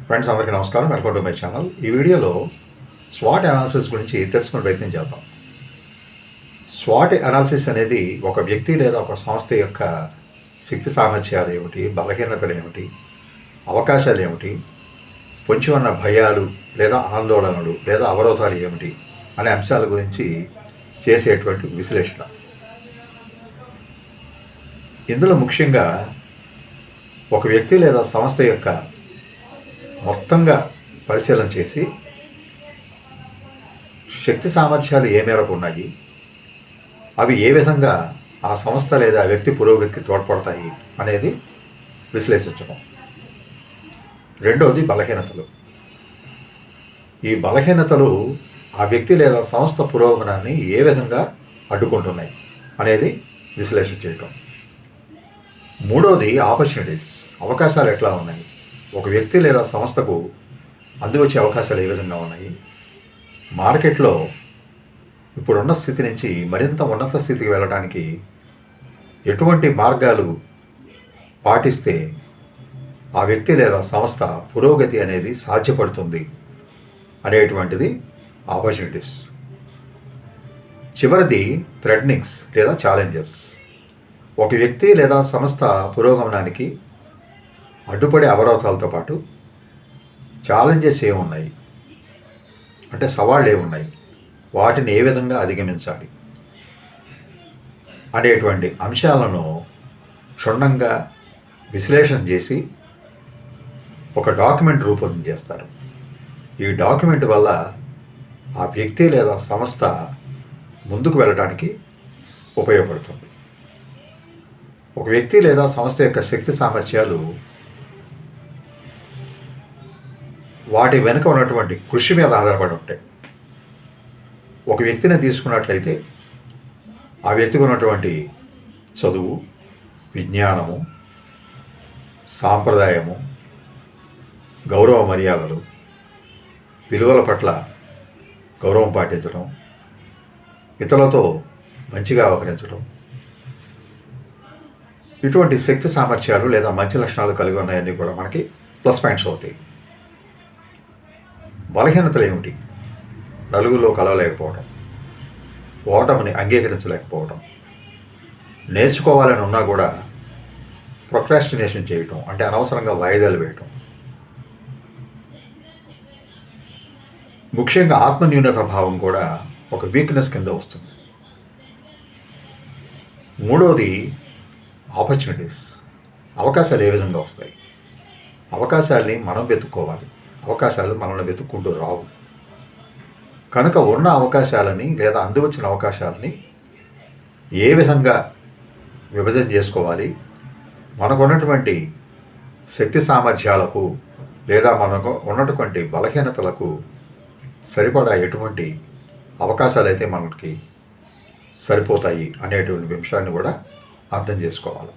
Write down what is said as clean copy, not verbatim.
Friends అందరికీ నమస్కారం. Welcome to my channel. ఈ వీడియోలో స్వాట్ అనాలిసిస్ గురించి తెలుసుకునే ప్రయత్నం చేద్దాం. స్వాట్ అనాలిసిస్ అనేది ఒక వ్యక్తి లేదా ఒక సంస్థ యొక్క శక్తి సామర్థ్యాలు ఏమిటి, బలహీనతలు ఏమిటి, అవకాశాలు ఏమిటి, పొంచి ఉన్న భయాలు లేదా ఆందోళనలు లేదా అవరోధాలు ఏమిటి అనే అంశాల గురించి చేసేటువంటి విశ్లేషణ. ఇందులో ముఖ్యంగా ఒక వ్యక్తి లేదా సంస్థ యొక్క మొత్తంగా పరిశీలన చేసి శక్తి సామర్థ్యాలు ఏ మేరకు ఉన్నాయి, అవి ఏ విధంగా ఆ సంస్థ లేదా వ్యక్తి పురోగతికి తోడ్పడతాయి అనేది విశ్లేషించడం. రెండవది బలహీనతలు. ఈ బలహీనతలు ఆ వ్యక్తి లేదా సంస్థ పురోగమనాన్ని ఏ విధంగా అడ్డుకుంటున్నాయి అనేది విశ్లేషణ చేయటం. మూడవది ఆపర్చునిటీస్. అవకాశాలు ఎట్లా ఉన్నాయి, ఒక వ్యక్తి లేదా సంస్థకు అందివచ్చే అవకాశాలు ఏ విధంగా ఉన్నాయి, మార్కెట్లో ఇప్పుడున్న స్థితి నుంచి మరింత ఉన్నత స్థితికి వెళ్ళడానికి ఎటువంటి మార్గాలు పాటిస్తే ఆ వ్యక్తి లేదా సంస్థ పురోగతి అనేది సాధ్యపడుతుంది అనేటువంటిది ఆపర్చునిటీస్. చివరిది థ్రెటనింగ్స్ లేదా ఛాలెంజెస్. ఒక వ్యక్తి లేదా సంస్థ పురోగమనానికి అడ్డుపడే అవరోధాలతో పాటు ఛాలెంజెస్ ఏమున్నాయి, అంటే సవాళ్ళు ఏమున్నాయి, వాటిని ఏ విధంగా అధిగమించాలి అనేటువంటి అంశాలను క్షుణ్ణంగా విశ్లేషణ చేసి ఒక డాక్యుమెంట్ రూపొందించేస్తారు. ఈ డాక్యుమెంట్ వల్ల ఆ వ్యక్తి లేదా సంస్థ ముందుకు వెళ్ళడానికి ఉపయోగపడుతుంది. ఒక వ్యక్తి లేదా సంస్థ యొక్క శక్తి సామర్థ్యాలు వాటి వెనుక ఉన్నటువంటి కృషి మీద ఆధారపడి ఉంటాయి. ఒక వ్యక్తిని తీసుకున్నట్లయితే ఆ వ్యక్తికి ఉన్నటువంటి చదువు, విజ్ఞానము, సాంప్రదాయము, గౌరవ మర్యాదలు, విలువల పట్ల గౌరవం పాటించడం, ఇతరులతో మంచిగా వ్యవహరించడం, ఇటువంటి శక్తి సామర్థ్యాలు లేదా మంచి లక్షణాలు కలిగి ఉన్నాయన్నీ కూడా మనకి ప్లస్ పాయింట్స్ అవుతాయి. బలహీనతలు ఏమిటి? నలుగురిలో కలవలేకపోవడం, ఓటమిని అంగీకరించలేకపోవడం, నేర్చుకోవాలని ఉన్నా కూడా ప్రొక్రాస్టినేషన్ చేయటం, అంటే అనవసరంగా వాయిదాలు వేయటం, ముఖ్యంగా ఆత్మన్యూనత భావం కూడా ఒక వీక్నెస్ కింద వస్తుంది. మూడవది ఆపర్చునిటీస్. అవకాశాలు ఏ విధంగా వస్తాయి? అవకాశాలని మనం వెతుక్కోవాలి. అవకాశాలు మనల్ని వెతుక్కుంటూ రావు. కనుక ఉన్న అవకాశాలని లేదా అందివచ్చిన అవకాశాలని ఏ విధంగా విభజన చేసుకోవాలి, మనకు ఉన్నటువంటి శక్తి సామర్థ్యాలకు లేదా మనకు ఉన్నటువంటి బలహీనతలకు సరిపడా ఎటువంటి అవకాశాలు అయితే మనకి సరిపోతాయి అనేటువంటి అంశాన్ని కూడా అర్థం చేసుకోవాలి.